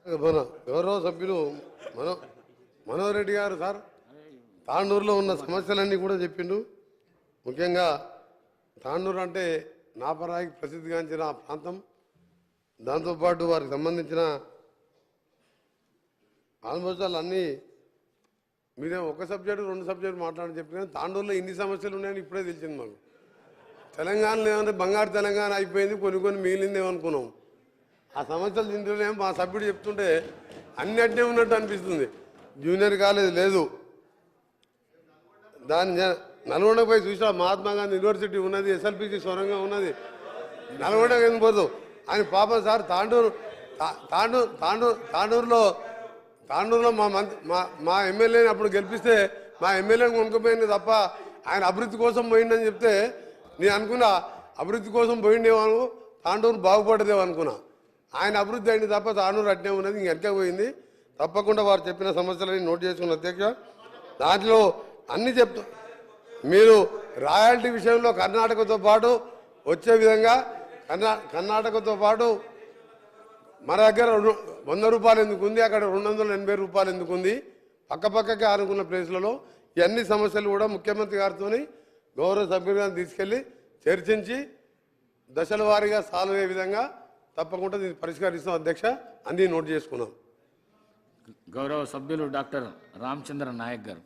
మన గౌరవ సభ్యులు మనోహర్ రెడ్డి గారు సార్ తాండూరులో ఉన్న సమస్యలన్నీ కూడా చెప్పిండు. ముఖ్యంగా తాండూరు అంటే నాపరాయికి ప్రసిద్ధిగాంచిన ఆ ప్రాంతం, దాంతోపాటు వారికి సంబంధించిన ఆల్మోస్ట్ అన్నీ మీరే ఒక సబ్జెక్టు 2 సబ్జెక్టు మాట్లాడని చెప్పిన తాండూరులో ఇన్ని సమస్యలు ఉన్నాయని ఇప్పుడే తెలిసింది మాకు. తెలంగాణలో ఏమంటే బంగారు తెలంగాణ అయిపోయింది, కొన్ని మిగిలిందేమనుకున్నాం. ఆ సమస్యలు తింటూనే మా సభ్యుడు చెప్తుంటే అన్నిటినే ఉన్నట్టు అనిపిస్తుంది. జూనియర్ కాలేజ్ లేదు, దాని నల్గొండకు పోయి చూసా మహాత్మా గాంధీ యూనివర్సిటీ ఉన్నది, ఎస్ఎల్పిసి సొరంగం ఉన్నది. నల్గొండకు ఎందుకు పోదు అని పాపం సార్ తాండూరులో మా ఎమ్మెల్యేని అప్పుడు గెలిపిస్తే మా ఎమ్మెల్యేని కొనుక్కపోయింది తప్ప ఆయన అభివృద్ధి కోసం పోయిండని చెప్తే నేను అనుకున్నా అభివృద్ధి కోసం పోయిండేమో, తాండూరు బాగుపడదేమో అనుకున్నా. ఆయన అభివృద్ధి అయింది తప్ప తాండూరు అట్నే ఉన్నది, ఇంకెక్క పోయింది. తప్పకుండా వారు చెప్పిన సమస్యలని నోట్ చేసుకున్న అధ్యక్ష, దాంట్లో అన్నీ చెప్తా. మీరు రాయల్టీ విషయంలో కర్ణాటకతో పాటు వచ్చే విధంగా కర్ణాటకతో పాటు మన దగ్గర 100 రూపాయలు ఎందుకు ఉంది, అక్కడ 280 రూపాయలు ఎందుకు ఉంది, పక్కపక్కకి ఆనుకున్న ప్లేస్లలో ఇవన్నీ సమస్యలు కూడా ముఖ్యమంత్రి గారితో గౌరవ సభ్యులు గారిని తీసుకెళ్లి చర్చించి దశల వారీగా సాల్వ్ అయ్యే విధంగా తప్పకుండా దీన్ని పరిష్కరిస్తాం అధ్యక్ష. అన్నీ నోట్ చేసుకున్నాం. గౌరవ సభ్యులు డాక్టర్ రామచంద్ర నాయక్ గారు.